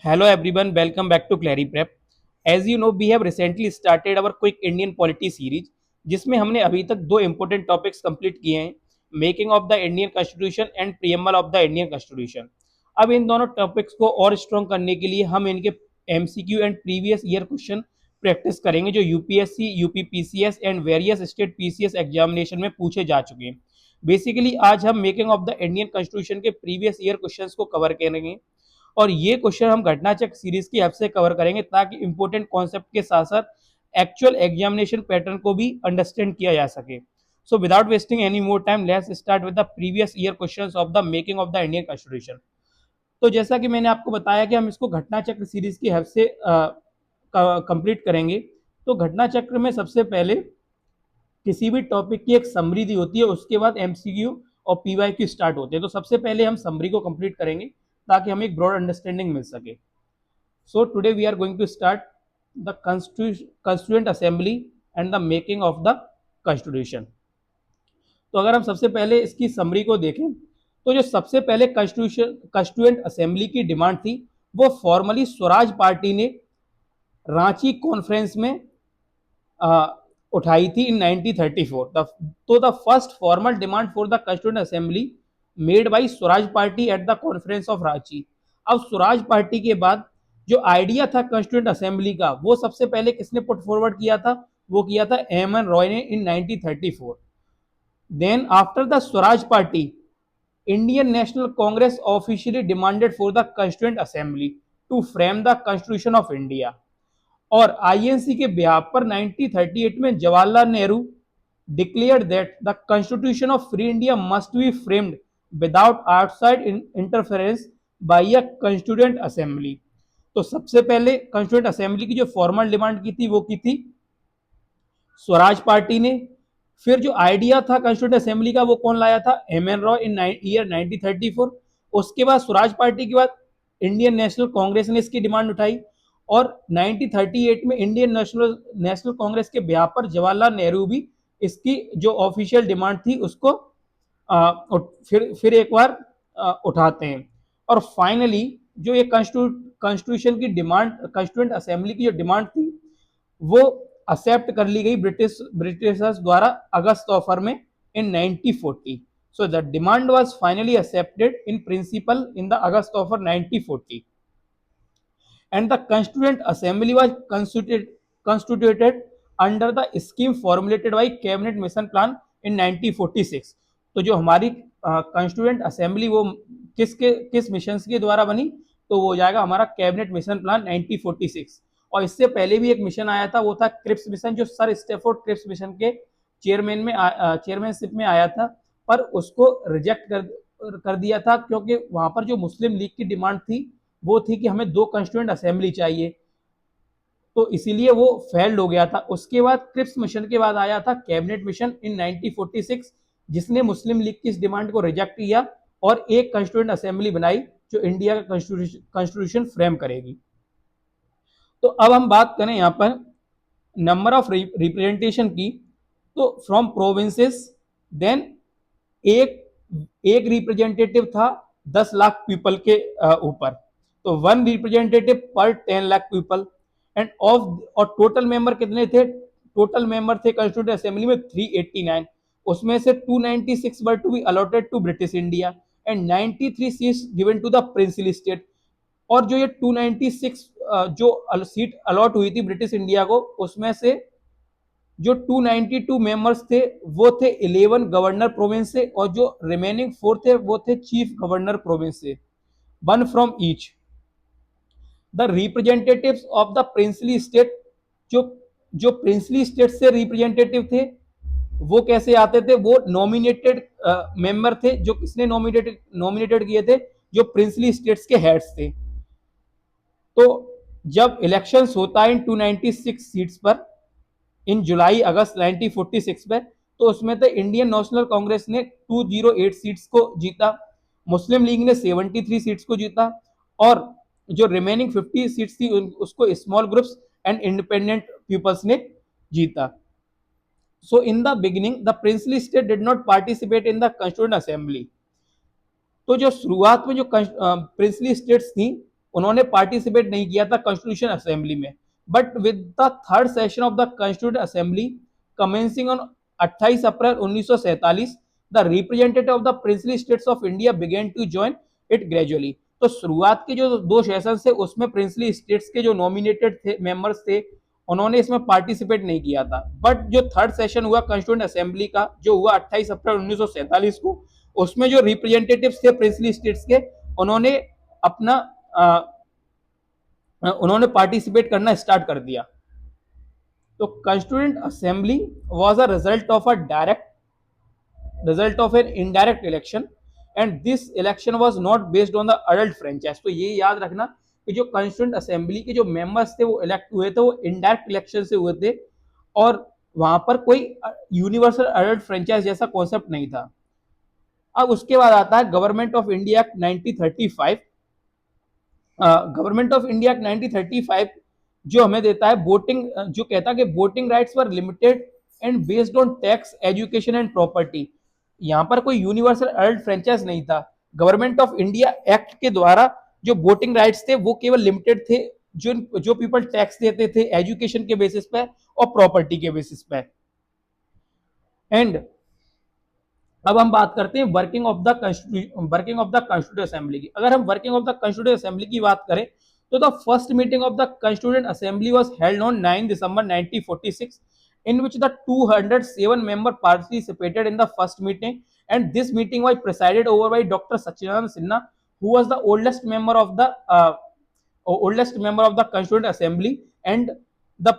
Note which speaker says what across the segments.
Speaker 1: Hello everyone, welcome back to Clary Prep. As you know, we have recently started our quick Indian polity series, जिसमें हमने अभी तक दो important topics complete किए हैं, making of the Indian constitution and preamble of the Indian constitution. अब इन दोनों topics को और स्ट्रॉन्ग करने के लिए हम इनके MCQ and previous year question practice करेंगे जो UPSC, UPPCS and various state PCS examination में पूछे जा चुके हैं। बेसिकली आज हम making of the Indian constitution के प्रीवियस ईयर क्वेश्चंस को कवर करेंगे और ये क्वेश्चन हम घटना चक्र सीरीज की हेल्प से कवर करेंगे ताकि इंपॉर्टेंट कॉन्सेप्ट के साथ साथ एक्चुअल एग्जामिनेशन पैटर्न को भी अंडरस्टैंड किया जा सके। So without wasting any more time let's start with the previous year questions of the making of the Indian constitution. तो जैसा कि मैंने आपको बताया कि हम इसको घटना चक्र सीरीज की हेल्प से कंप्लीट करेंगे। तो घटना चक्र में सबसे पहले किसी भी टॉपिक की एक समरी दी होती है, उसके बाद एमसीक्यू और पीवाईक्यू स्टार्ट होते हैं। तो सबसे पहले हम समरी को कंप्लीट करेंगे ताकि हमें एक ब्रॉड अंडरस्टैंडिंग मिल सके। So today we are going to start the constituent assembly and the making of the constitution. तो अगर हम सबसे पहले इसकी समरी को देखें तो जो सबसे पहले कॉन्स्टिट्यूएंट असेंबली की डिमांड थी वो फॉर्मली स्वराज पार्टी ने रांची कॉन्फ्रेंस में उठाई थी इन 1934। तो the first formal demand for the constituent assembly made by Swaraj party at the conference of Ranchi. अब स्वराज पार्टी के बाद जो आइडिया था कॉन्स्टिट्यूएंट असेंबली का वो सबसे पहले किसने पुट फॉरवर्ड किया था, वो किया था एम एन रॉय ने in 1934। Then after the Swaraj Party Indian National Congress officially demanded for the constituent assembly to frame the constitution of India. और आईएनसी के बिहाफ पर 1938 में Jawaharlal Nehru declared that the constitution of free India must be framed without outside interference by a constituent assembly। तो सबसे पहले constituent assembly की जो formal demand की थी वो की थी स्वराज पार्टी ने। फिर जो आइडिया था कंस्टिट्यूंट असेंबली का वो कौन लाया था, एम एन रॉय इन ईयर 1934। उसके बाद स्वराज पार्टी के बाद इंडियन नेशनल कांग्रेस ने इसकी डिमांड उठाई और 1938 में इंडियन नेशनल कांग्रेस के बिहाफ पर जवाहरलाल नेहरू भी इसकी जो ऑफिशियल डिमांड थी उसको फिर एक बार उठाते हैं। और फाइनली जो ये कॉन्स्टिट्यूशन की डिमांड, कॉन्स्टिट्यूएंट असेंबली की जो डिमांड थी वो एक्सेप्ट कर ली गई ब्रिटिशर्स द्वारा अगस्त ऑफर में इन 1940। So the demand was finally accepted in principle in the August offer 1940 and the constituent assembly was constituted under the scheme formulated by cabinet mission plan in 1946। तो जो हमारी constituent assembly वो किस mission के द्वारा बनी, तो वो हो जाएगा हमारा कैबिनेट मिशन प्लान 1946। और इससे पहले भी एक मिशन आया था, वो था क्रिप्स मिशन, जो सर स्टेफोर्ड क्रिप्स मिशन के चेयरमैनशिप में आया था, पर उसको रिजेक्ट कर दिया था क्योंकि वहां पर जो मुस्लिम लीग की डिमांड थी वो थी कि हमें दो कॉन्स्टिट्यूएंट असेंबली चाहिए, तो इसीलिए वो फेल्ड हो गया था। उसके बाद क्रिप्स मिशन के बाद आया था कैबिनेट मिशन इन 1946 जिसने मुस्लिम लीग की इस डिमांड को रिजेक्ट किया और एक कॉन्स्टिट्यूएंट असेंबली बनाई जो इंडिया का कॉन्स्टिट्यूशन फ्रेम करेगी। तो अब हम बात करें यहाँ पर नंबर ऑफ रिप्रेजेंटेशन की, तो फ्रॉम प्रोविंसेस देन एक एक रिप्रेजेंटेटिव था 10 लाख पीपल के ऊपर, तो one representative per 10 lakh people and of, और टोटल मेंबर कितने थे, टोटल मेंबर थे कॉन्स्टिट्यूएंट असेंबली में 389। उसमें से 296 were to be allotted to British India and 93 seats given to the princely state. और जो ये 296 जो सीट अलॉट हुई थी ब्रिटिश इंडिया को, उसमें से जो 292 मेंबर्स थे वो थे 11 गवर्नर प्रोविंस से और जो रिमेनिंग 4 थे वो थे चीफ गवर्नर प्रोविंस से, one from each. The representatives of the princely state, जो जो प्रिंसली स्टेट से रिप्रेजेंटेटिव थे वो कैसे आते थे, वो नॉमिनेटेड मेंबर थे। जो किसने नॉमिनेटेड किए थे, जो प्रिंसली स्टेट्स के हेड्स थे। तो जब इलेक्शंस होता है इन 296 सीट्स पर इन जुलाई अगस्त 1946 में, तो उसमें तो इंडियन नेशनल कांग्रेस ने 208 सीट्स को जीता, मुस्लिम लीग ने 73 सीट्स को जीता और जो रिमेनिंग 50 सीट्स थी उसको small groups and independent peoples ने जीता। So in the beginning the princely state did not participate in the constituent assembly. तो जो शुरुआत में जो प्रिंसली स्टेट्स थी उन्होंने पार्टिसिपेट नहीं किया था कॉन्स्टिट्यूशन असेंबली में। But with the third session of the constituent assembly commencing on 28 April 1947 the representative of the princely states of India began to join it gradually. तो शुरुआत के जो 2 सेशन थे उसमें प्रिंसली स्टेट्स के जो नॉमिनेटेड थे मेंबर्स थे उन्होंने इसमें पार्टिसिपेट नहीं किया था। बट जो थर्ड सेशन हुआ कॉन्स्टिट्यूंट असेंबली का जो हुआ 28 अप्रैल 1947 को, उसमें जो रिप्रेजेंटेटिव्स थे प्रिंसली स्टेट्स के उन्होंने अपना उन्होंने पार्टिसिपेट करना स्टार्ट कर दिया। तो constituent assembly was a result of an indirect election and this election was not based on the adult franchise। तो ये याद रखना कि जो कॉन्स्टिट्यूएंट असेंबली के जो मेंबर्स थे वो इलेक्ट हुए थे वो इनडायरेक्ट इलेक्शन से हुए थे और वहां पर कोई यूनिवर्सल अडल्ट फ्रेंचाइज जैसा कॉन्सेप्ट नहीं था। अब उसके बाद आता है government of India act 1935। Government of India act 1935 जो हमें देता है वोटिंग, जो कहता है कि voting rights were limited and based on tax education and property. यहां पर कोई यूनिवर्सल अडल्ट फ्रेंचाइज नहीं था। गवर्नमेंट ऑफ इंडिया एक्ट के द्वारा जो वोटिंग राइट्स थे वो केवल लिमिटेड थे जो जो पीपल टैक्स देते थे एजुकेशन के बेसिस पे और प्रॉपर्टी के बेसिस पे। एंड अब हम बात करते हैं working of the constituent assembly की। अगर हम working of the constituent assembly की बात करें तो the first meeting of the constituent assembly was held on 9 December 1946 in which the 207 member participated in the first meeting and this meeting was presided over by Dr. Sachidanand Sinha who was the oldest member of the Constituent Assembly and the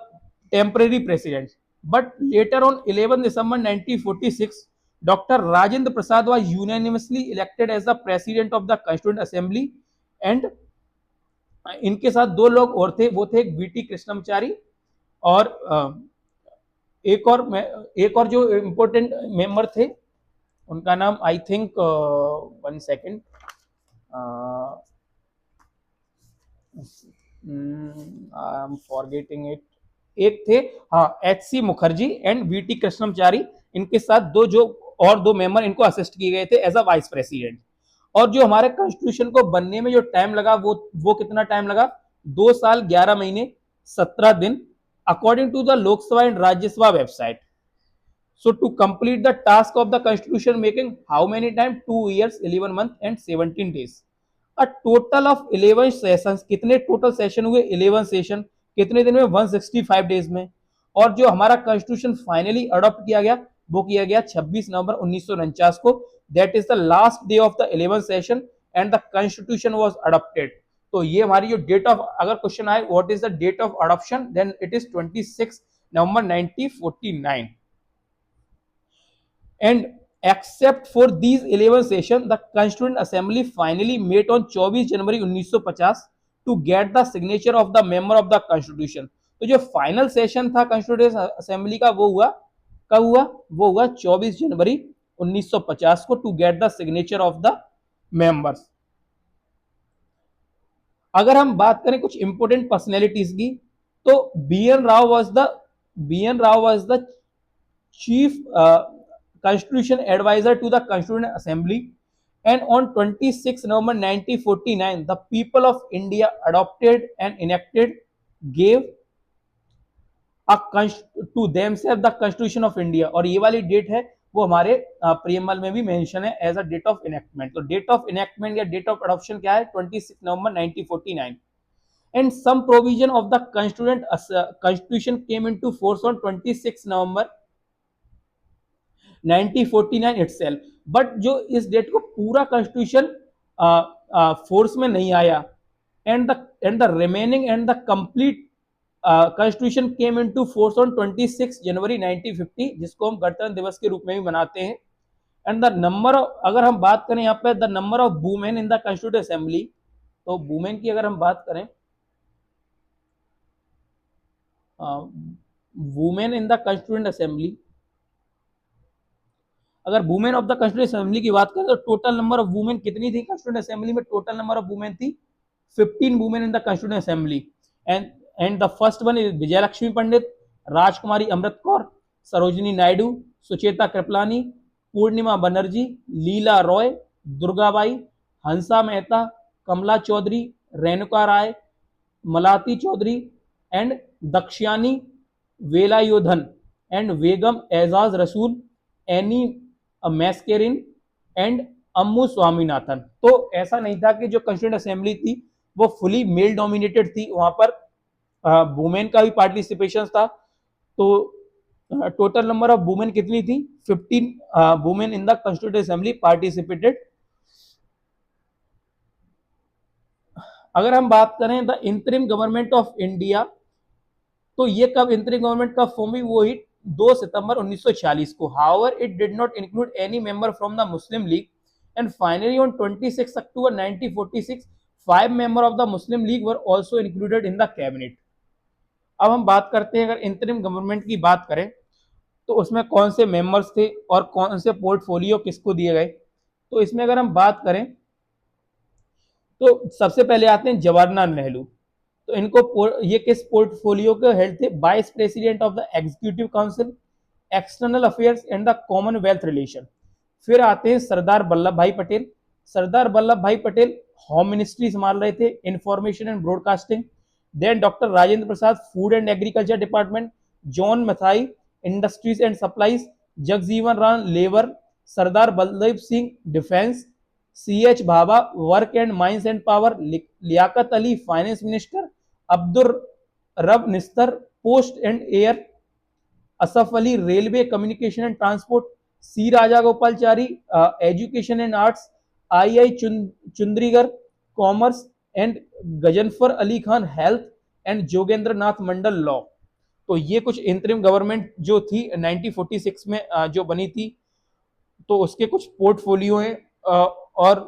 Speaker 1: temporary president. But later on 11 December 1946 Dr. Rajendra Prasad was unanimously elected as the president of the Constituent Assembly and इनके साथ 2 लोग और थे, वो थे VT Krishnamachari और एक और जो इम्पोर्टेंट मेंबर थे उनका नाम I think 1 second I am forgetting it. एक थे HC. Mukherjee and VT Krishnamachari. इनके साथ दो मेंबर इनको असिस्ट किए गए थे एज अ वाइस प्रेसिडेंट। और जो हमारे कॉन्स्टिट्यूशन को बनने में जो टाइम लगा वो कितना टाइम लगा? 2 साल 11 महीने 17 दिन according to the Lok Sabha and Rajya Sabha website. So to complete the task of the constitution making, how many time? 2 years 11 months and 17 days. A total of 11 sessions। कितने total session हुए? 11 session. कितने दिन में? 165 days में। और जो हमारा constitution finally adopt किया गया वो किया गया 26 नवंबर 1949 को। That is the last day of the 11 session and the constitution was adopted. तो ये हमारी जो डेट ऑफ, अगर क्वेश्चन आए what is the date of adoption, then it is 26 November 1949। And except for these 11 session the constituent assembly finally met on 24 January 1950 to get the signature of the member of the constitution. तो जो final session था constituent assembly का वो हुआ कब हुआ? वो हुआ 24 जनवरी 1950 को to get the signature of the members. अगर हम बात करें कुछ इंपोर्टेंट पर्सनैलिटीज की तो B N. Rau was the chief constitution advisor to the Constituent Assembly and on 26 November 1949 the people of India adopted and enacted gave to themselves the Constitution of India। और ये वाली डेट है वो हमारे प्रीएम्बल में भी मेंशन है as a date of enactment. तो डेट ऑफ इनेक्टमेंट या डेट ऑफ अडॉप्शन क्या है? 26 नवंबर 1949 and some provision of the constitution came into force on 26 November 1949 itself। But जो इस डेट को पूरा कॉन्स्टिट्यूशन फोर्स में नहीं आया and the remaining and the complete constitution came into force on 26 जनवरी 1950 जिसको हम गणतंत्र दिवस के रूप में भी मनाते हैं। एंड द नंबर ऑफ, अगर हम बात करें यहाँ पे the number of women in the constituent assembly, तो वुमेन की अगर हम बात करें women in the constituent assembly, अगर women of the constituent assembly की बात करें तो टोटल नंबर ऑफ वुमेन कितनी थी कॉन्स्टिट्यूएंट असेंबली में? टोटल नंबर ऑफ वुमेन थी 15 women in the constituent assembly and the first one is Vijayalakshmi Pandit, Rajkumari Amrit Kaur, Sarojini Naidu, Sucheta Kripalani, Purnima Banerjee, Leela Roy, Durgabai, Hansa Mehta, Kamla Chaudhary Renuka Ray, Malati Chaudhary and Dakshayani Velayudhan and Begum Aizaz Rasul, Annie Mascarene and Ammu Swaminathan. तो ऐसा नहीं था कि जो कंस्टिट्यूएंट असेंबली थी वो फुली मेल डोमिनेटेड थी, वहां पर वुमेन का भी पार्टिसिपेशन था। तो टोटल नंबर ऑफ वुमेन कितनी थी? 15 women in the constituent assembly participated. अगर हम बात करें the interim government of India, तो ये कब इंटरिम गवर्नमेंट कब फॉर्म हुई? वो ही 2 सितंबर 1946 को। However it did not include any member from the Muslim league and finally on 26 October 1946 5 member of the Muslim league were also included in the cabinet. अब हम बात करते हैं, अगर इंटरिम गवर्नमेंट की बात करें तो उसमें कौन से मेंबर्स थे और कौन से पोर्टफोलियो किसको दिए गए। तो इसमें अगर हम बात करें तो सबसे पहले आते हैं जवाहरलाल नेहरू। तो इनको ये किस पोर्टफोलियो के हेड थे? Vice president of the executive council, external affairs and the Commonwealth relation. फिर आते हैं सरदार वल्लभ भाई पटेल। सरदार वल्लभ भाई पटेल होम मिनिस्ट्री संभाल रहे थे, information and broadcasting. Then doctor Rajendra Prasad food and agriculture department, John Mathai industries and supplies, Jagjivan Ram labour, Sardar Baldev Singh defence, CH Bhabha work and mines and power, Liaquat Ali finance minister, Abdul Rab Nishtar post and air, Asaf Ali railway communication and transport, C Rajagopalachari education and arts, I Chundrigar commerce and Ghazanfar Ali Khan health and Jogendra Nath Mandal law. तो ये कुछ इंतरिम government जो थी 1946 में जो बनी थी, तो उसके कुछ पोर्टफोलियो हैं और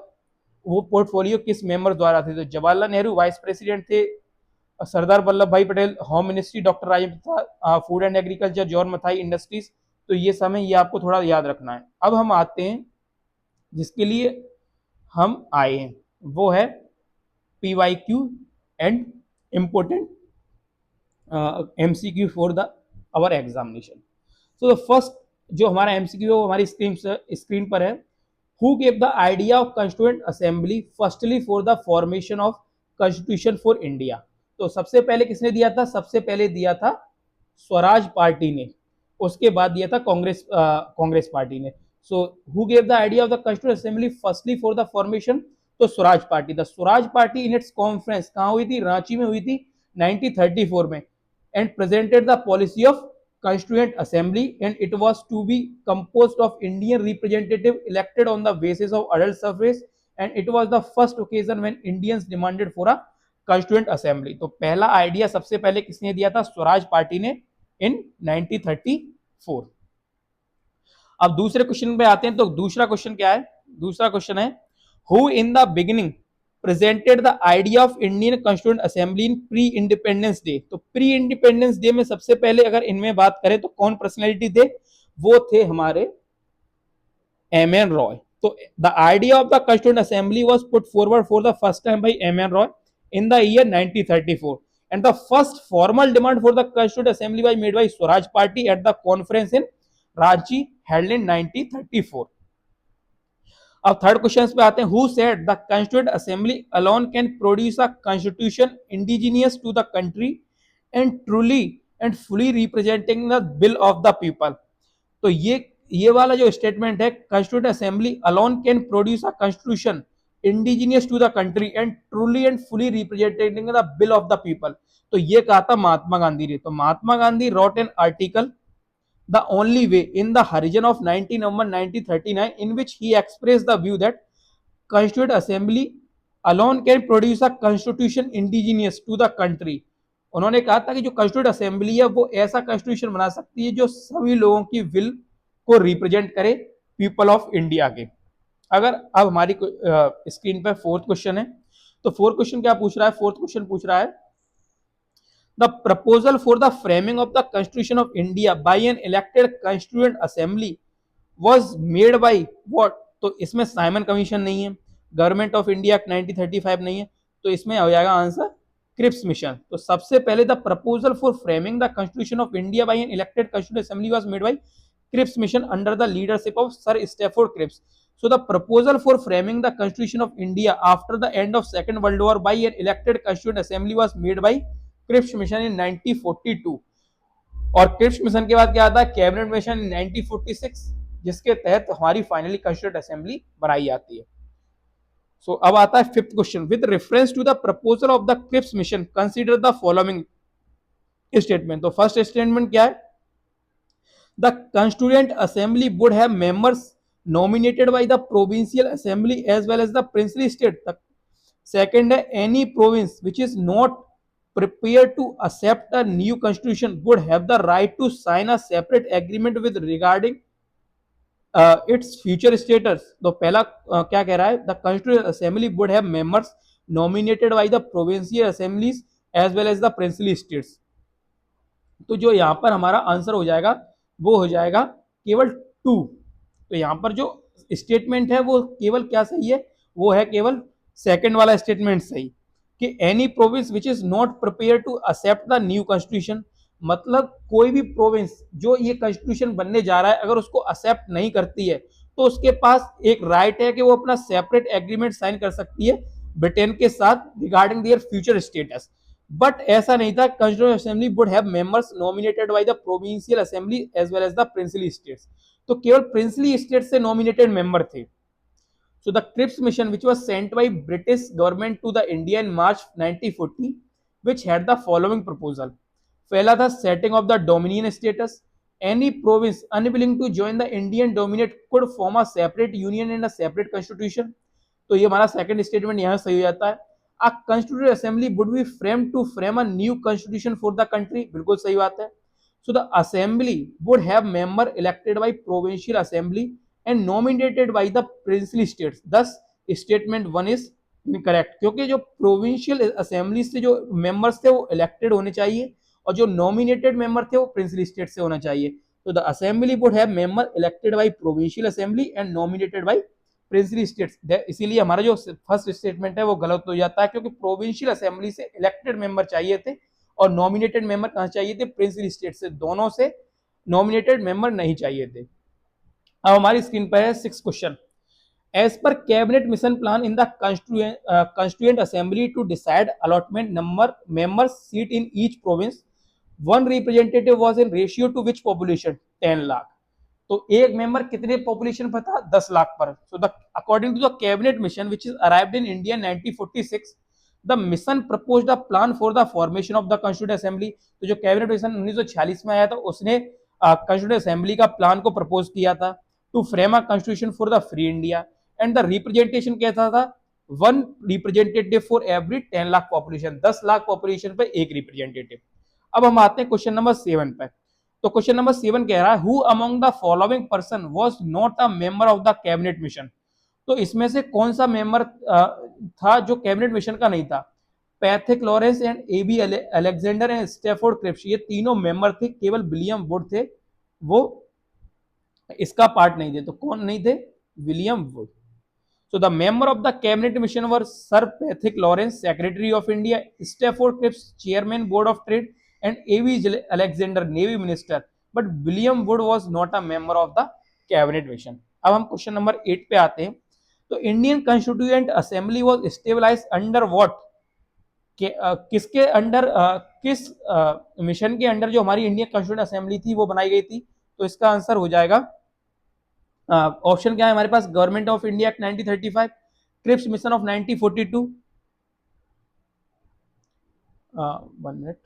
Speaker 1: वो पोर्टफोलियो किस मेंबर द्वारा थे। तो जवाहरलाल नेहरू वाइस प्रेसिडेंट थे, सरदार वल्लभ भाई Patel home ministry, doctor Rajendra Prasad food and agriculture, John Mathai industries. तो ये समय ये आपको थोड़ा याद रखना है। अब हम आते हैं जिसके लिए हम आए हैं, वो है PYQ and important MCQ for the our examination. So the first जो हमारा MCQ है वो हमारी स्क्रीन पर है। Who gave the idea of constituent assembly firstly for the formation of constitution for India? तो सबसे पहले किसने दिया था? सबसे पहले दिया था स्वराज पार्टी ने, उसके बाद दिया था कांग्रेस पार्टी ने। So who gave the idea of the constituent assembly firstly for the formation? तो Swaraj party. The Swaraj party in its conference कहाँ हुई थी? रांची में हुई थी 1934 में, and presented the policy of constituent assembly, and it was to be composed of Indian representative elected on the basis of adult suffrage, and it was the first occasion when Indians demanded for a constituent assembly। तो पहला idea सबसे पहले किसने दिया था? Swaraj party ने in 1934। अब दूसरे क्वेश्चन पे आते हैं। तो दूसरा क्वेश्चन क्या है? दूसरा क्वेश्चन है who in the beginning presented the idea of Indian constituent assembly in pre independence day? तो प्री इंडिपेंडेंस डे में सबसे पहले अगर इनमें बात करें तो कौन पर्सनैलिटी थे? वो थे हमारे MN रॉय। तो the idea of the constituent assembly was put forward for the first time by MN Roy in the year 1934 and the first formal demand for the constituent assembly was made by Swaraj party at the conference in Ranchi held in 1934। अब third question पे आते हैं। Who said the constituent assembly alone can produce a constitution indigenous to the country and truly and fully representing the will of the people? तो ये वाला जो statement है, constituent assembly alone can produce a constitution indigenous to the country and truly and fully representing the will of the people, तो ये कहा था महात्मा गांधी ने। तो Mahatma Gandhi wrote an article the only way in the Harijan of 19 November 1939 in which he expressed the view that constituent assembly alone can produce a constitution indigenous to the country। उन्होंने कहा था कि जो constituent assembly है वो ऐसा constitution बना सकती है जो सभी लोगों की will को रिप्रेजेंट करे, पीपल ऑफ इंडिया के। अगर अब हमारी स्क्रीन पर फोर्थ क्वेश्चन है, तो फोर्थ क्वेश्चन क्या पूछ रहा है? फोर्थ क्वेश्चन पूछ रहा है the proposal for the framing of the constitution of India by an elected constituent assembly was made by what? तो इसमें साइमन कमीशन नहीं है, गवर्नमेंट ऑफ इंडिया एक्ट 1935 नहीं है, तो इसमें हो जाएगा आंसर क्रिप्स मिशन। तो सबसे पहले the proposal for framing the constitution of India by an elected constituent assembly was made by Cripps mission under the leadership of sir Stafford Cripps. So the proposal for framing the Constitution of India after the end of Second World War by an elected Constituent Assembly was made by Cripps Mission in 1942. और Cripps mission के बाद क्या आता है, cabinet mission in 1946, जिसके तहत हमारी finally constituent assembly बनाई जाती है. सो अब आता है fifth question. With reference to the proposal of the Cripps mission consider the following statement. तो फर्स्ट स्टेटमेंट क्या है? The constituent assembly would have members nominated by the provincial assembly as well as the princely state. Second है, any province which is not prepared to accept a new constitution would have the right to sign a separate agreement with regarding its future status. तो पहला क्या कह रहा है? The constituent assembly would have members nominated by the provincial assemblies as well as the princely states. तो जो यहाँ पर हमारा आंसर हो जाएगा वो हो जाएगा केवल 2. तो यहां पर जो स्टेटमेंट है वो केवल क्या सही है? वो है केवल सेकंड वाला स्टेटमेंट सही, कि any province which is not prepare to accept the new constitution. मतलब कोई भी प्रोविंस जो ये कॉन्स्टिट्यूशन बनने जा रहा है अगर उसको एक्सेप्ट नहीं करती है तो उसके पास एक राइट है कि वो अपना सेपरेट एग्रीमेंट साइन कर सकती है ब्रिटेन के साथ regarding their future status. But ऐसा नहीं था. Constituent assembly would have members nominated by the provincial assembly as well as the princely states. तो केवल प्रिंसली स्टेट से नॉमिनेटेड मेंबर थे. So the Cripps mission which was sent by British government to the India in March 1940 which had the following proposal. पहला था setting of the dominion status. Any province unwilling to join the Indian dominate could form a separate union and a separate constitution. तो ये हमारा second statement यहां सही हो जाता है. A constituent assembly would be framed to frame a new constitution for the country. बिल्कुल सही बात है. So the assembly would have member elected by provincial assembly and nominated by the princely states. Thus statement 1 is incorrect, क्योंकि जो provincial assembly से जो members थे वो elected होने चाहिए और जो nominated member थे वो princely state से होना चाहिए. तो the assembly would have member elected by provincial assembly and nominated by princely states. इसीलिए हमारा जो फर्स्ट स्टेटमेंट है वो गलत हो जाता है, क्योंकि provincial assembly से elected member चाहिए थे और नॉमिनेटेड मेंबर कहां चाहिए थे? प्रिंसली स्टेट से. दोनों से नॉमिनेटेड मेंबर नहीं चाहिए थे. अब हमारी स्क्रीन पर है 6 question. As per cabinet mission plan in the constituent assembly to decide allotment number members seat in each province, one representative was in ratio to which population? 10 lakh. तो एक मेंबर कितने पॉपुलेशन पर था? 10 लाख पर. So the according to the cabinet mission which is arrived in India 1946, the mission proposed a plan for the formation of the constituent assembly. तो जो cabinet mission 1946 में आया था उसने कंस्टिट्यूएंट असेंबली का प्लान को प्रपोज किया था to frame a constitution for the free India. And the representation कैसा था? One representative for every 10 lakh population. 10 lakh population पर एक रिप्रेजेंटेटिव. अब हम आते हैं क्वेश्चन नंबर 7 पर. तो क्वेश्चन नंबर 7 कह रहा है who among the following person was not a member of the cabinet mission. तो इसमें से कौन सा मेंबर था जो कैबिनेट मिशन का नहीं था? Pethick Lawrence and A B Alexander and Stafford Cripps, ये तीनों मेंबर थे. केवल विलियम वुड थे वो इसका पार्ट नहीं थे. तो कौन नहीं थे? William would. So the member of the cabinet mission were Sir Patrick Lawrence, Secretary of India, Stafford Cripps, Chairman Board of Trade, and A.V. Alexander, Navy Minister. But William Wood was not a member of the cabinet mission. अब हम question number 8 पे आते हैं. तो Indian constituent assembly was stabilised under what? किसके under, किस mission के under जो हमारी इंडियन कॉन्स्टिट्यूएंट असेंबली थी वो बनाई गई थी? तो इसका आंसर हो जाएगा ऑप्शन क्या है हमारे पास? Government of India act 1935, Cripps mission of 1942. 1 minute.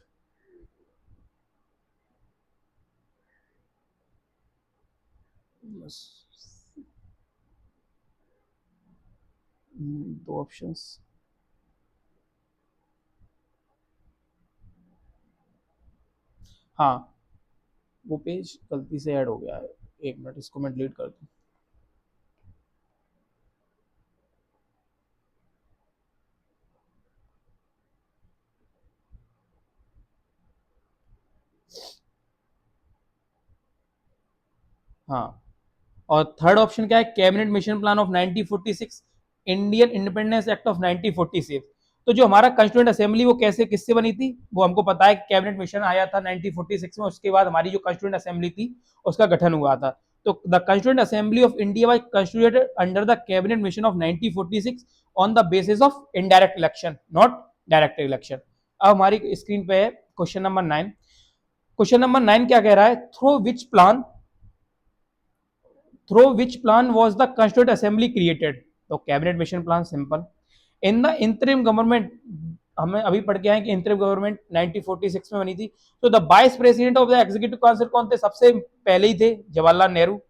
Speaker 1: दो ऑप्शंस. हाँ, वो पेज गलती से ऐड हो गया है. 1 मिनट, इसको मैं डिलीट कर दूं. हाँ, और थर्ड ऑप्शन क्या है? Cabinet mission plan of 1946, Indian independence act of 1946. तो जो हमारा कंस्टिट्यूएंट असेंबली वो कैसे किससे बनी थी? वो हमको पता है कि कैबिनेट मिशन आया था 1946 में, उसके बाद हमारी जो कंस्टिट्यूएंट असेंबली थी उसका गठन हुआ था. तो the constituent assembly of India was constituted under the cabinet mission of 1946 on the basis of indirect election, not direct election. अब हमारी स्क्रीन पे है क्वेश्चन नंबर 9। क्वेश्चन नंबर 9 क्या कह रहा है? Through which plan was the constituent assembly created? तो cabinet mission plan, simple. In the interim government, हमें अभी पढ़ के आए कि इंटरिम गवर्नमेंट 1946 में बनी थी। तो the vice president of the executive council कौन थे? सबसे पहले ही थे Jawaharlal Nehru.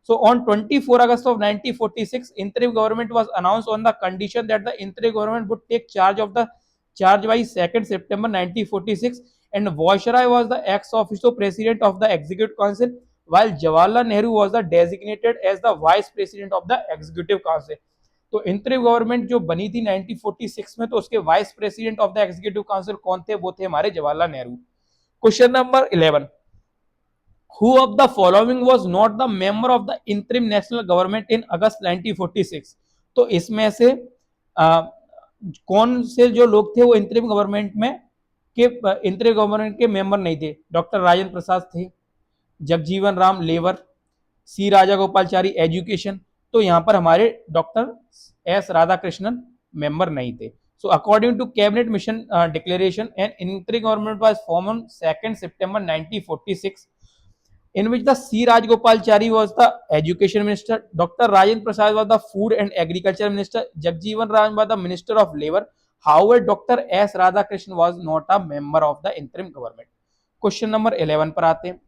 Speaker 1: So on 24 August of 1946, interim government was announced on the condition that the interim government would take charge by 2nd September 1946, and Viceroy was the ex officio president of the executive council, while Jawaharlal Nehru was the designated as the vice president of the executive council. तो interim government जो बनी थी 1946 में, तो उसके vice president of the executive council कौन थे? वो थे हमारे Jawaharlal Nehru. Question number 11, who of the following was not the member of the interim national government in August 1946? तो इसमें से कौन से जो लोग थे वो इंटरिम गवर्नमेंट में इंटरिम गवर्नमेंट के मेंबर नहीं थे? डॉक्टर राजेंद्र प्रसाद थे, जगजीवन राम लेबर, सी राजागोपालचारी एजुकेशन। तो यहां पर हमारे डॉक्टर एस राधाकृष्णन मेंबर नहीं थे। So according to cabinet mission declaration, an interim government was form on 2nd September 1946, in which the C. Rajagopalachari was the education minister, Dr. Rajendra Prasad was the food and agriculture minister, Jagjeevan Ram was the minister of labor. However, Dr. S. Radhakrishnan was not a member of the interim government. Question number 11 पर आते हैं।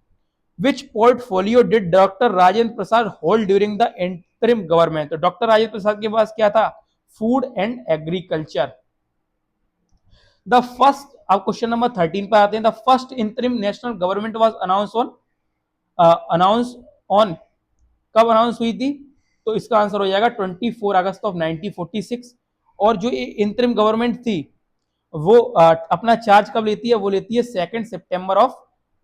Speaker 1: Which portfolio did Dr. Rajendra Prasad hold during the interim government? तो doctor Rajendra प्रसाद के पास क्या था? Food and agriculture. The first, अब question number 13 पर आते हैं। The first interim national government was announce on, कब अनाउंस हुई थी? तो इसका आंसर हो जाएगा 24 अगस्त ऑफ 1946। और जो इंटरिम गवर्नमेंट थी वो अपना चार्ज कब लेती है? वो लेती है 2nd September ऑफ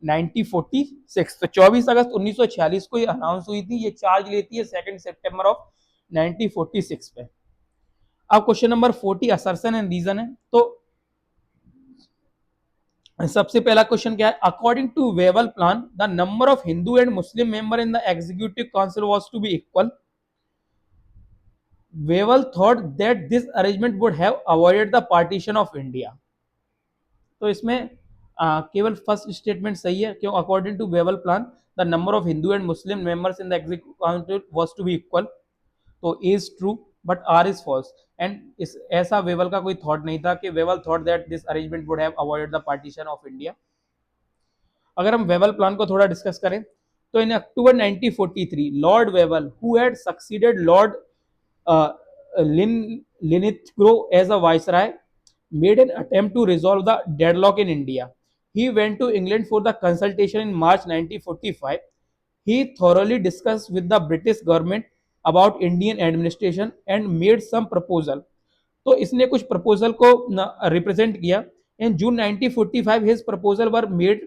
Speaker 1: 1946। तो 24 अगस्त 1946 को ये अनाउंस हुई थी, ये चार्ज लेती है 2nd September ऑफ 1946 पे। अब question number 40 assertion and reason है। तो सबसे पहला क्वेश्चन क्या है? According to Wavell plan, the number of Hindu and Muslim member in the executive council was to be equal. Wavell thought that this arrangement would have avoided the partition of India. तो इसमें केवल first statement सही है, क्यों? According to Wavell plan, the number of Hindu and Muslim members in the executive council was to be equal. तो A is true but R is false. And इस ऐसा Wavell का कोई थॉट नहीं था कि Wavell thought that this arrangement would have avoided the partition of India. अगर हम वेवल प्लान को थोड़ा डिस्कस करें, तो in October 1943 lord Wavell, who had succeeded lord Linlithgow as a viceroy, made an attempt to resolve the deadlock in India. He went to England for the consultation in March 1945. He thoroughly discussed with the British government about Indian administration and made some proposal. तो इसने कुछ proposal को represent किया। इन जून 1945 his proposal were made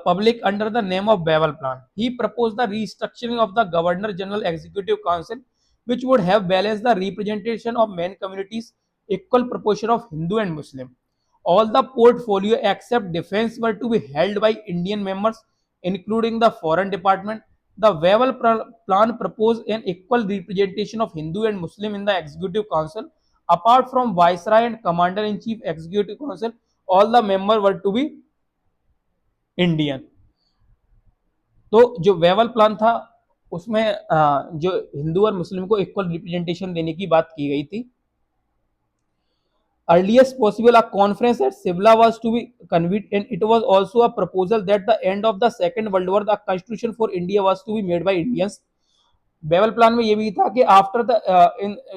Speaker 1: public under the name of Bevel Plan. He proposed the restructuring of the Governor General Executive Council, which would have balanced the representation of main communities, equal proportion of Hindu and Muslim. All the portfolio except defense were to be held by Indian members, including the Foreign Department. The Bevel Plan proposed an equal representation of Hindu and Muslim in the Executive Council. Apart from Viceroy and Commander-in-Chief Executive Council, all the members were to be Indian. तो जो Wavell plan था उसमें जो हिंदू और मुस्लिम को equal representation देने की बात की गई थी। Earliest possible a conference at Simla was to be convened, and it was also a proposal that the end of the Second World War, the constitution for India was to be made by Indians. Bevel plan में ये भी था कि after the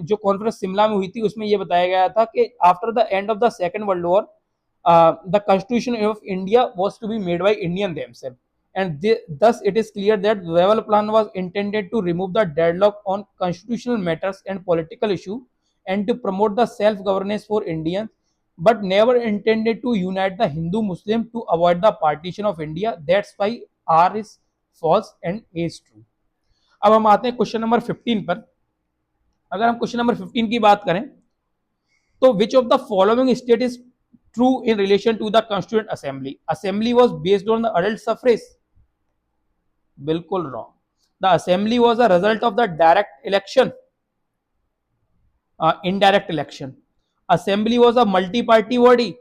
Speaker 1: जो conference Shimla में हुई थी उसमें ये बताया गया था कि after the end of the second world war the constitution of India was to be made by Indian themselves, and thus it is clear that Weval plan was intended to remove the deadlock on constitutional matters and political issue, and to promote the self-governance for Indians, but never intended to unite the Hindu Muslim to avoid the partition of India. That's why R is false and A is true. अब हम आते हैं question number 15 पर। अगर हम question number 15 की बात करें, तो विच of the following state is true in relation to the Constituent Assembly? Assembly was based on the adult suffrage. बिल्कुल wrong. The assembly was a result of the direct election, indirect election. Assembly was a multi party body,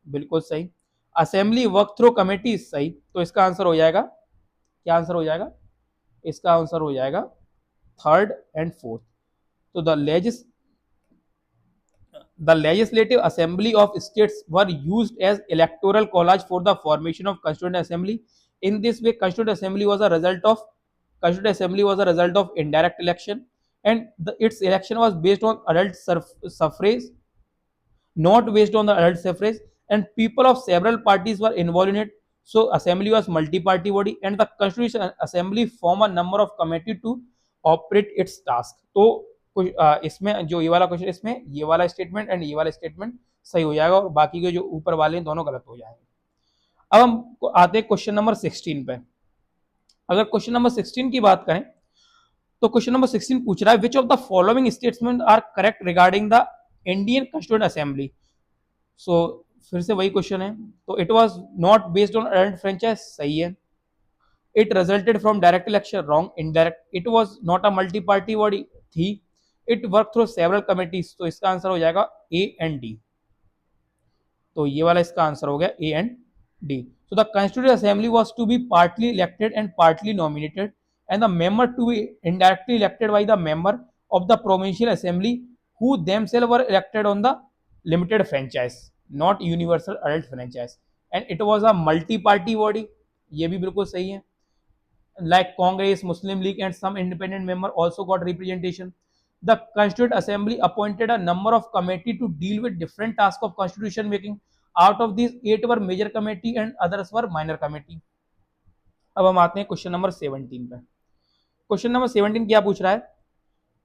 Speaker 1: बिल्कुल सही. Assembly work through committee, सही. तो इसका answer हो जाएगा, क्या answer हो जाएगा? इसका आंसर हो जाएगा थर्ड एंड फोर्थ. तो the legislative assembly of states were used as electoral college for the formation of constituent assembly. In this way, constituent assembly was a result of indirect election, and its election was based on adult suffrage, not based on the adult suffrage, and people of several parties were involved in it. So assembly was multi-party body, and the constitution assembly form a number of committee to operate its task. तो इसमें जो ये वाला question, इसमें ये वाला statement and ये वाला स्टेटमेंट सही हो जाएगा, और बाकी के जो ऊपर वाले हैं दोनों गलत हो जाएंगे. अब हम आते हैं क्वेश्चन नंबर 16 पे. अगर क्वेश्चन नंबर 16 की बात करें तो क्वेश्चन नंबर 16 पूछ रहा है which of the following statement are correct regarding the Indian constituent assembly. So फिर से वही क्वेश्चन है. तो it was not based on adult franchise, सही है. It resulted from direct election, wrong. Indirect. It was not a multi party body, थी. It work through several committees, तो इसका आंसर हो जाएगा ए एंड डी. तो ये वाला इसका आंसर हो गया A and D. So the Constituent Assembly was to be partly elected and partly nominated, and the member to be indirectly elected by the member of the Provincial Assembly, who themselves were elected on the limited franchise, not universal adult franchise. And it was a multi-party body. ये भी बिल्कुल सही है. Like Congress, Muslim League, and some independent member also got representation. The Constituent Assembly appointed a number of committee to deal with different tasks of constitution making. Out of these, 8 were major committee and others were minor committee. अब हम आते हैं question number 17 पे. Question number 17 क्या पूछ रहा है?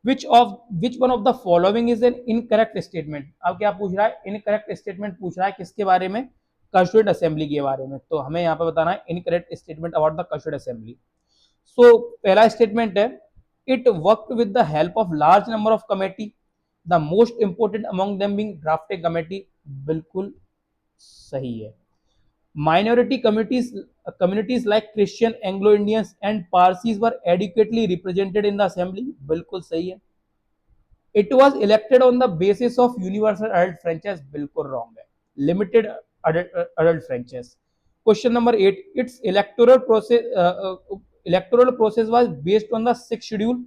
Speaker 1: which one of the following is an incorrect statement. अब क्या पूछ रहा है? इनकरेक्ट स्टेटमेंट पूछ रहा है. किसके बारे में? कंस्टिट्यूएंट असेंबली के बारे में. तो हमें यहाँ पे बताना है incorrect statement about the constituent assembly. So पहला स्टेटमेंट है it worked with the help of large number of committee, the most important among them being drafting committee, बिल्कुल सही है. Minority communities like Christian, Anglo-Indians and Parsis were adequately represented in the assembly, बिल्कुल सही है. It was elected on the basis of universal adult franchise, बिल्कुल wrong है. Limited adult franchise. Question number 8, its electoral process was based on the 6th schedule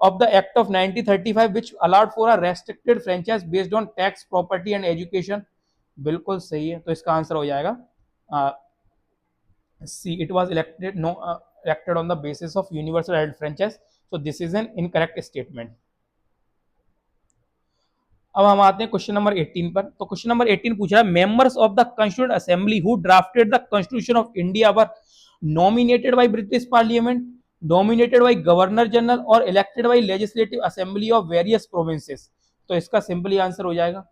Speaker 1: of the Act of 1935, which allowed for a restricted franchise based on tax, property and education, बिल्कुल सही है. तो इसका answer हो जाएगा C. It was elected on the basis of universal adult franchise. So this is an incorrect statement. अब हम आते हैं क्वेश्चन नंबर 18 पर. तो क्वेश्चन नंबर 18 पूछ रहा है members of the constituent assembly who drafted the constitution of India were nominated by British parliament, nominated by governor general और elected by legislative assembly of various provinces. तो इसका simply answer हो जाएगा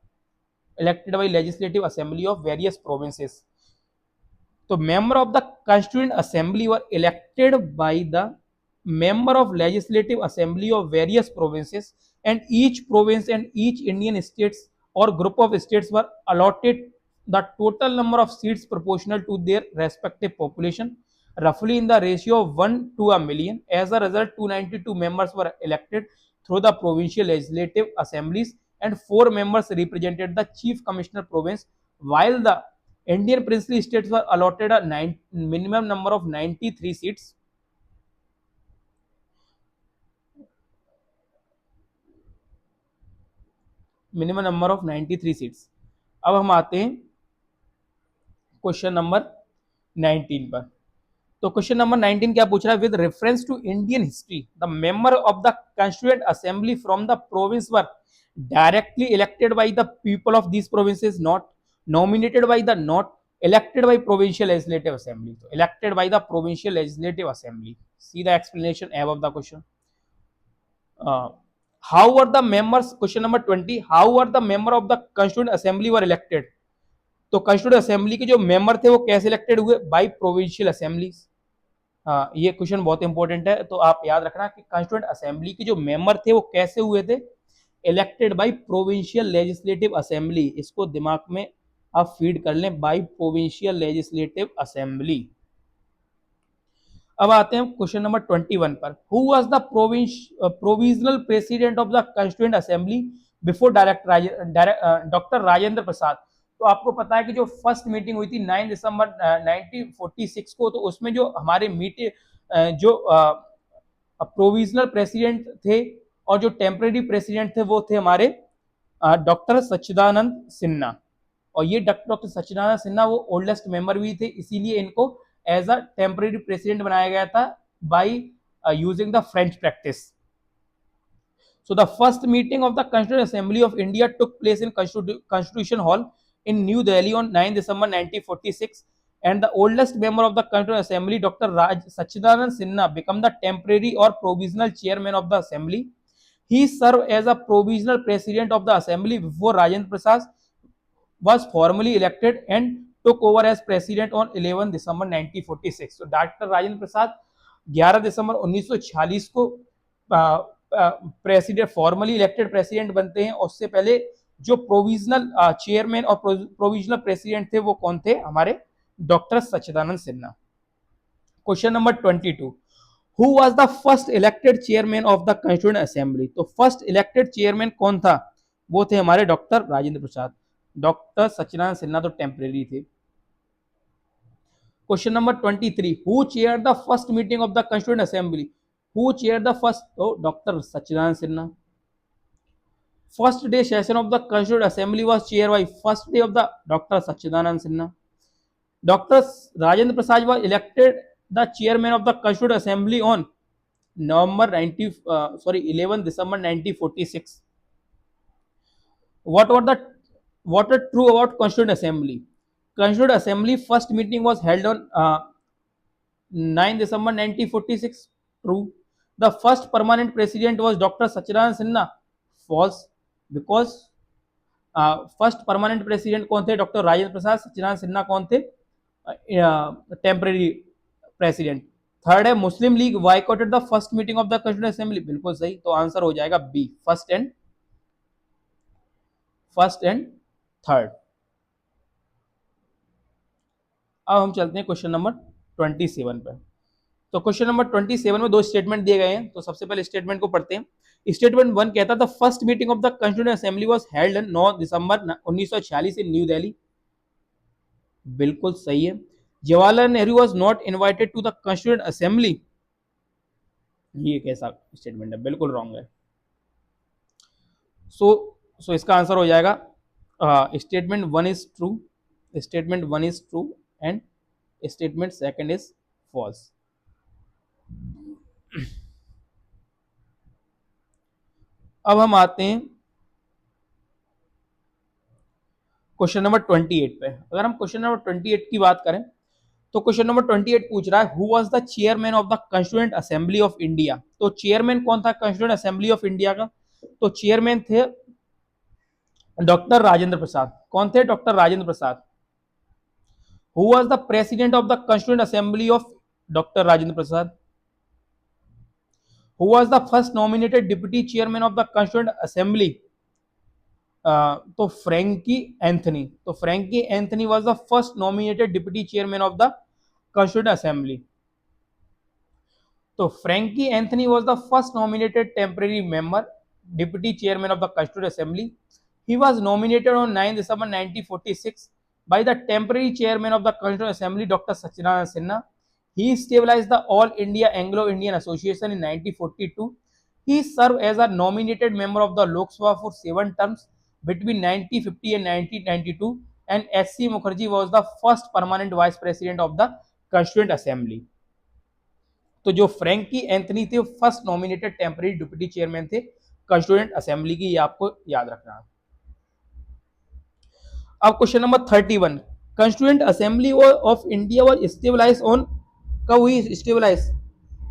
Speaker 1: elected by legislative assembly of various provinces. तो member of the constituent assembly were elected by the member of legislative assembly of various provinces, and each province and each Indian states or group of states were allotted the total number of seats proportional to their respective population, roughly in the ratio of 1 to a million. As a result, 292 members were elected through the provincial legislative assemblies, and 4 members represented the chief commissioner province, while the Indian princely states were allotted a minimum number of 93 seats. Minimum number of 93 seats. अब हम आते हैं question number 19 पर. तो question number 19 क्या पूछ रहा है? With reference to Indian history, the member of the constituent assembly from the province were directly elected by the people of these provinces, not nominated by the not elected by provincial legislative assembly. So elected by the provincial legislative assembly. See the explanation above the question. How were the members? Question number 20. How were the member of the constituent assembly were elected? तो constituent assembly के जो member थे वो कैसे elected हुए? By provincial assemblies. ये question बहुत important है, तो आप याद रखना कि constituent assembly के जो member थे वो कैसे हुए थे? Elected by provincial legislative assembly. इसको दिमाग में आप फीड कर लें, बाई प्रोविंशियल लेजिस्लेटिव असेंबली. अब आते हैं क्वेश्चन नंबर 21 पर। Who was the provisional president of the constituent assembly before doctor Rajendra Prasad. तो आपको पता है कि जो फर्स्ट मीटिंग हुई थी 9 दिसंबर 1946 को, तो उसमें जो हमारे जो प्रोविजनल प्रेसिडेंट थे और जो टेम्परेरी प्रेसिडेंट थे वो थे हमारे डॉक्टर सच्चिदानंद सिन्हा। और ये डॉक्टर सच्चिदानंद सिन्हा वो ओल्डेस्ट मेंबर भी थे, इसीलिए इनको एज अ टेम्परेरी प्रेसिडेंट बनाया गया था by using the French practice. So the first meeting of the Constituent Assembly of India took place in Constitution Hall in New Delhi on 9 December 1946, and the oldest member of the Constituent Assembly, Dr. Raj Sachidanand Sinha, became the temporary or provisional chairman of the assembly. He served as a provisional president of the assembly before Rajendra Prasad was formally elected and took over as president on 11 December 1946. So Dr. Rajendra Prasad 11 दिसंबर 1946 को president formally elected president बनते हैं, और उससे पहले जो provisional chairman और provisional president थे वो कौन थे, हमारे doctor Sachchidananda Sinha. Question number 22, who was the first elected chairman of the constituent assembly. तो फर्स्ट इलेक्टेड चेयरमैन कौन था, वो थे हमारे डॉक्टर राजेंद्र प्रसाद। डॉक्टर सच्चिदानंद सिन्हा तो टेम्परेरी थे। Question number 23, who chair the first meeting of the constituent assembly. Who chair the first, तो doctor Sachchidananda Sinha. First day session of the constituent assembly was chair by first day of the doctor Sachchidananda Sinha. Doctor Rajendra Prasad was elected the chairman of the Constituent Assembly on 11 December 1946. What are true about Constituent Assembly? Constituent Assembly first meeting was held on 9 December 1946. True. The first permanent president was Dr. Sachidanand Sinha. False. Because first permanent president कौन थे, doctor Rajendra Prasad. Sachchidananda Sinha कौन थे, temporary president. Third है Muslim League boycotted the first meeting of the constituent assembly. बिल्कुल सही, तो answer हो जाएगा बी, फर्स्ट एंड थर्ड। अब हम चलते हैं क्वेश्चन नंबर 27 पर। तो क्वेश्चन नंबर 27 में दो स्टेटमेंट दिए गए हैं, तो सबसे पहले स्टेटमेंट को पढ़ते हैं। स्टेटमेंट 1 कहता था first meeting of the constituent assembly was held on 9 December 1946 in New Delhi. बिल्कुल सही है। Jawaharlal Nehru was not invited to the constituent assembly, ये कैसा स्टेटमेंट है, बिल्कुल रॉन्ग है। सो इसका आंसर हो जाएगा statement 1 is true, statement 1 is true and statement second is false. अब हम आते हैं क्वेश्चन नंबर 28 पे। अगर हम क्वेश्चन नंबर 28 की बात करें तो क्वेश्चन नंबर 28 पूछ रहा है who was the chairman of the constituent assembly of India. तो चेयरमैन कौन था कॉन्स्टिट्यूएंट असेंबली ऑफ इंडिया का, तो चेयरमैन थे डॉक्टर राजेंद्र प्रसाद। कौन थे, doctor Rajendra Prasad. Who was the president of the constituent assembly of doctor Rajendra Prasad. Who was the first nominated deputy chairman of the constituent assembly, तो Frankie Anthony. तो Frankie Anthony was the first nominated deputy chairman of the constituent assembly. तो Frankie Anthony was the first nominated temporary member deputy chairman of the constituent assembly. He was nominated on 9 December 1946 by the temporary chairman of the Constituent Assembly, Dr. Sachidanand Sinha. He stabilized the All India Anglo-Indian Association in 1942. He served as a nominated member of the Lok Sabha for 7 terms between 1950 and 1992, and S.C. Mukherjee was the first permanent vice president of the Constituent Assembly. तो जो Frankie Anthony थे वो first nominated temporary deputy chairman थे constituent assembly की, ये आपको याद रखना है। अब question number 31, constituent assembly of India was stabilized on, कब हुई स्टेबलाइज,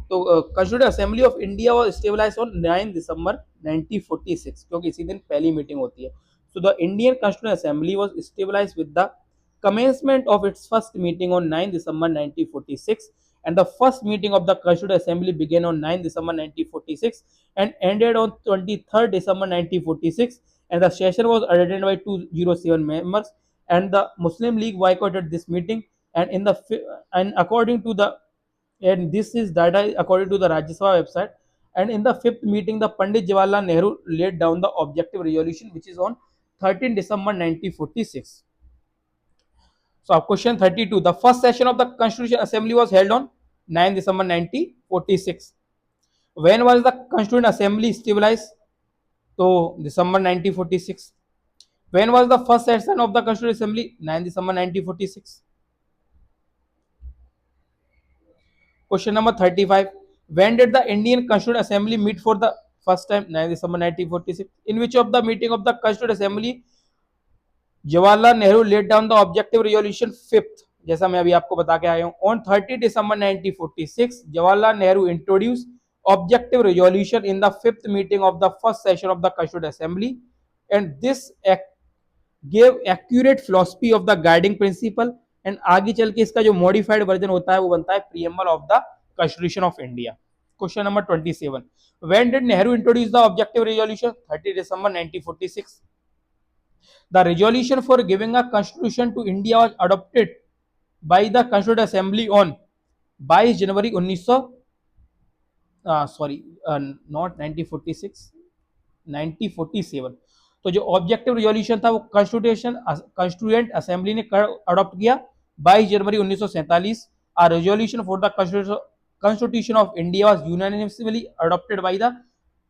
Speaker 1: तो constituent assembly of India was stabilized on 9 December 1946, क्योंकि इसी दिन पहली मीटिंग होती है। So the Indian constituent assembly was stabilized with the commencement of its first meeting on 9 December 1946, and the first meeting of the Constituent Assembly began on 9 December 1946 and ended on 23rd December 1946, and the session was attended by 207 members, and the Muslim League boycotted this meeting, and according to the and this is data according to the Rajya Sabha website. And in the fifth meeting, the Pandit Jawaharlal Nehru laid down the objective resolution, which is on 13 December 1946. So, question 32. The first session of the Constitution Assembly was held on 9 December 1946. When was the Constituent Assembly stabilized? So, December 1946. When was the first session of the Constituent Assembly? 9 December 1946. Question number 35. When did the Indian Constituent Assembly meet for the first time? 9 December 1946. In which of the meeting of the Constituent Assembly Jawaharlal Nehru laid down the objective resolution fifth, जैसा मैं अभी आपको बता के आया हूं, on 30 December 1946 Jawaharlal Nehru introduce objective resolution in the fifth meeting of the first session of the Constituent Assembly, and this gave accurate philosophy of the guiding principle, and आगे चल के इसका जो modified version होता है वो बनता है preamble of the Constitution of India. Question number 27. When did Nehru introduce the objective resolution? 30 December 1946. The resolution for giving a constitution to India was adopted by the Constituent Assembly on 22 January 1900 not 1946, 1947. तो जो objective resolution था वो constituent assembly ने adopt किया 22 जनवरी 1947. A resolution for the constitution of India was unanimously adopted by the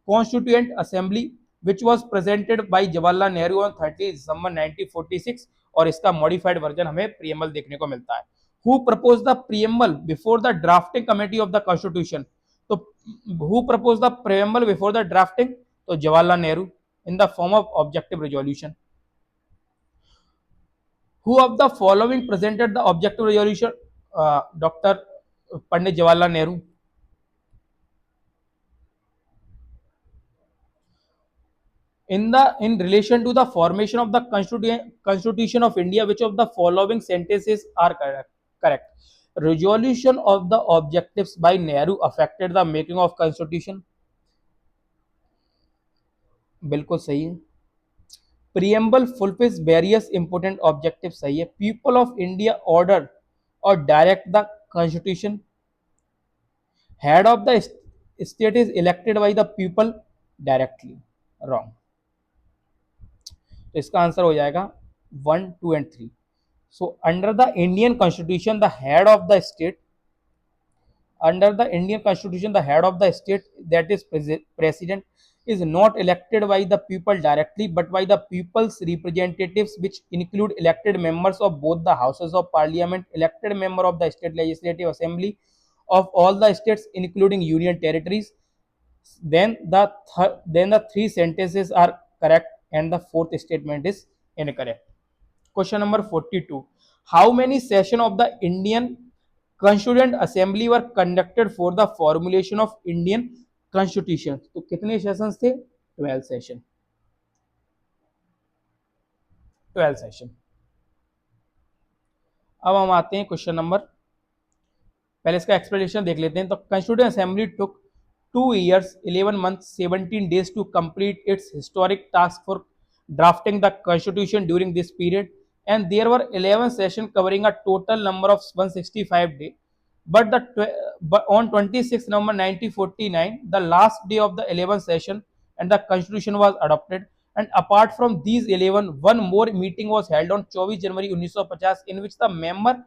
Speaker 1: constituent assembly which was presented by Jawaharlal Nehru on 30 December 1946. और इसका modified version हमें preamble देखने को मिलता है. Who proposed the preamble before the drafting committee of the constitution? तो who proposed the preamble before the drafting? तो Jawaharlal Nehru in the form of objective resolution. Who of the following presented the objective resolution? Dr. Pandit Jawaharlal Nehru. In relation to the formation of the Constitution of India, which of the following sentences are correct? Resolution of the objectives by Nehru affected the making of Constitution. बिल्कुल सही है. Preamble fulfills various important objectives. सही है. People of India order or direct the Constitution. Head of the state is elected by the people directly. Wrong. तो इसका answer हो जाएगा 1, 2 and 3. So under the Indian Constitution, the head of the state, that is president, is not elected by the people directly but by the people's representatives, which include elected members of both the houses of parliament, elected member of the state legislative assembly of all the states including union territories. Then the three sentences are correct and the fourth statement is incorrect. Question number 42. How many sessions of the Indian Constituent Assembly were conducted for the formulation of Indian Constitution? तो कितने sessions थे? 12 session. 12 session. अब हम आते हैं question number, पहले इसका explanation देख लेते हैं. तो constituent assembly took 2 years 11 months 17 days to complete its historic task for drafting the constitution during this period, and there were 11 sessions covering a total number of 165 days. But on 26 November 1949, the last day of the 11th session, and the constitution was adopted. And apart from these 11, one more meeting was held on 24 January 1950 in which the member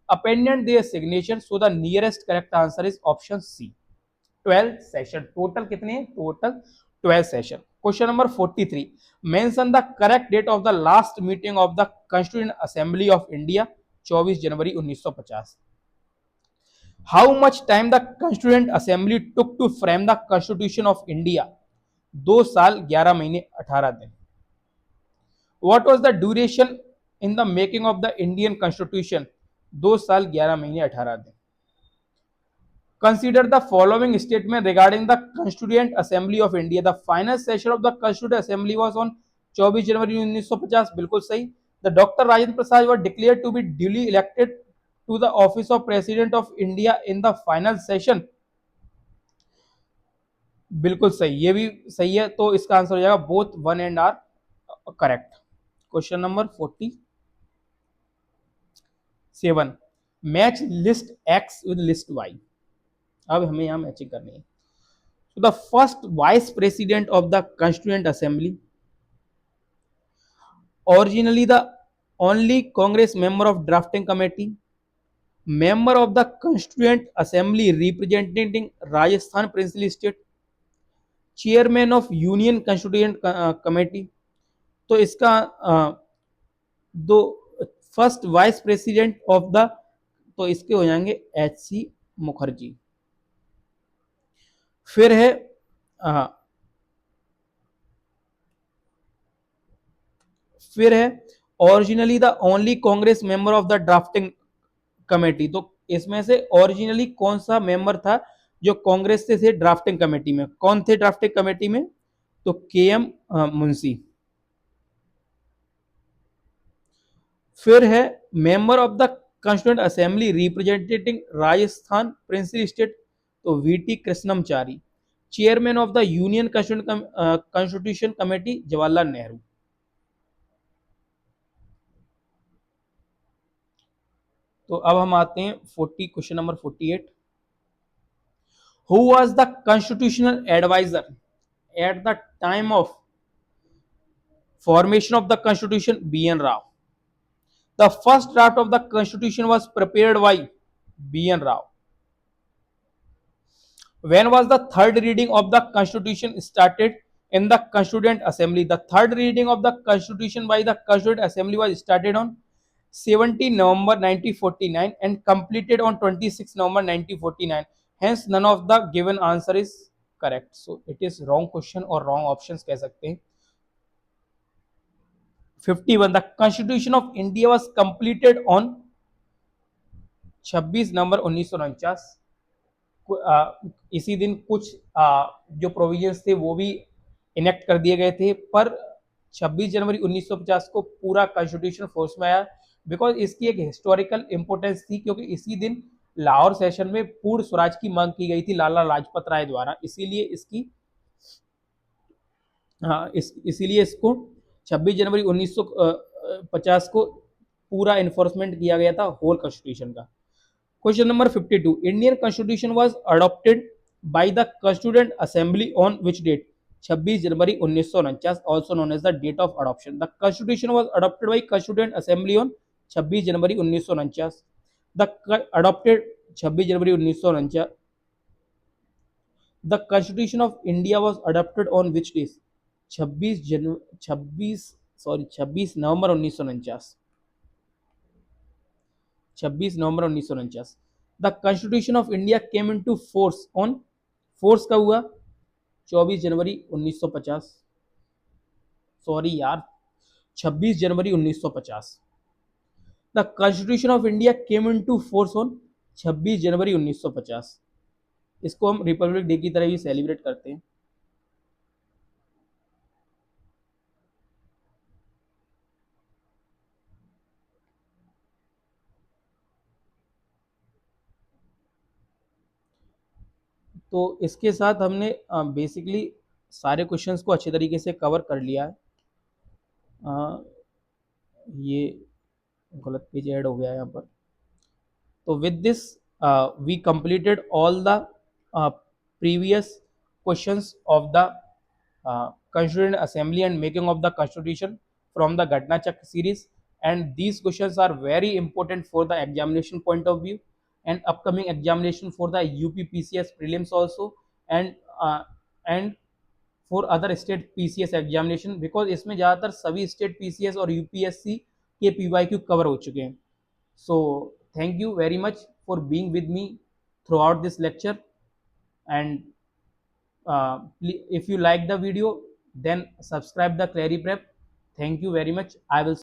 Speaker 1: appended their signature. So the nearest correct answer is option C. 12 session. Total कितने हैं? Total 12 session. Question number 43. Mention the correct date of the last meeting of the constituent assembly of India 24 January 1950. How much time the constituent assembly took to frame the constitution of India? 2 साल 11 महीने 18 दिन. What was the duration in the making of the Indian constitution? 2 साल 11 महीने 18 दिन. Consider the following statement regarding the Constituent Assembly of India. The final session of the Constituent Assembly was on 24 जनवरी 1950. बिल्कुल सही. The Dr. Rajendra Prasad was declared to be duly elected to the office of President of India in the final session. बिल्कुल सही, ये भी सही है. तो इसका आंसर हो जाएगा both 1 and are correct. Question number 47. Match list X with list Y. अब हमें यहाँ मैचिंग करनी है. So the first vice president of the Constituent Assembly, originally the only Congress member of drafting committee, member of the Constituent Assembly representing Rajasthan Princely State, chairman of Union Constituent Committee. तो इसका दो first vice president of the, तो इसके हो जाएंगे H.C. Mukherjee. फिर है फिर है originally the only Congress member of the drafting committee. तो इसमें से ओरिजिनली कौन सा मेंबर था जो कांग्रेस से थे ड्राफ्टिंग कमेटी में? कौन थे ड्राफ्टिंग कमेटी में? तो के.एम. मुंशी. फिर है member of the constituent assembly representing Rajasthan princely state, तो V T. Krishnamachari. Chairman of the union constitution committee Jawaharlal Nehru. तो अब हम आते हैं 40 question number 48. Who was the constitutional adviser at the time of formation of the constitution? B.N. Rao. The first draft of the constitution was prepared by B.N. Rao. When was the third reading of the constitution started in the Constituent Assembly? The third reading of the constitution by the Constituent Assembly was started on 17 November 1949 and completed on 26 November 1949. Hence, none of the given answer is correct. So, it is wrong question or wrong options कह सकते हैं. 51. The Constitution of India was completed on 26 नवंबर 1949. इसी दिन कुछ जो provisions थे वो भी इनेक्ट कर दिए गए थे, पर 26 जनवरी 1950 को पूरा कॉन्स्टिट्यूशन फोर्स में आया, बिकॉज इसकी एक हिस्टोरिकल इंपोर्टेंस थी, क्योंकि इसी दिन लाहौर सेशन में पूर्ण स्वराज की मांग की गई थी लाला लाजपत राय द्वारा. इसीलिए इसीलिए इसको 26 जनवरी 1950 को पूरा इन्फोर्समेंट किया गया था होल कॉन्स्टिट्यूशन का. Question number 52. Indian constitution was adopted by the constituent assembly on which date? 26 January 1949, also known as the date of adoption. The constitution was adopted by constituent assembly on 26 January 1949. The adopted 26 January 1949. The constitution of India was adopted on which days? 26 November 1949. 26 November 1949. The constitution of India came into force on, force कब हुआ? 24 जनवरी 1950. Sorry यार, 26 जनवरी 1950. The constitution of India came into force on 26 जनवरी 1950. इसको हम Republic day की तरह भी celebrate करते हैं. तो इसके साथ हमने बेसिकली सारे क्वेश्चंस को अच्छे तरीके से कवर कर लिया है. ये गलत पेज ऐड हो गया है यहाँ पर. तो with this we completed all the previous questions of the Constituent Assembly and making of the Constitution from the Ghatna Chakra series, and these questions are very important for the examination point of view and upcoming examination for the UPPCS prelims also, and for other state PCS examination, because इसमें ज़्यादातर सभी state PCS और UPSC के PYQ cover हो चुके हैं. So thank you very much for being with me throughout this lecture, and if you like the video, then subscribe the Clary Prep. Thank you very much. I will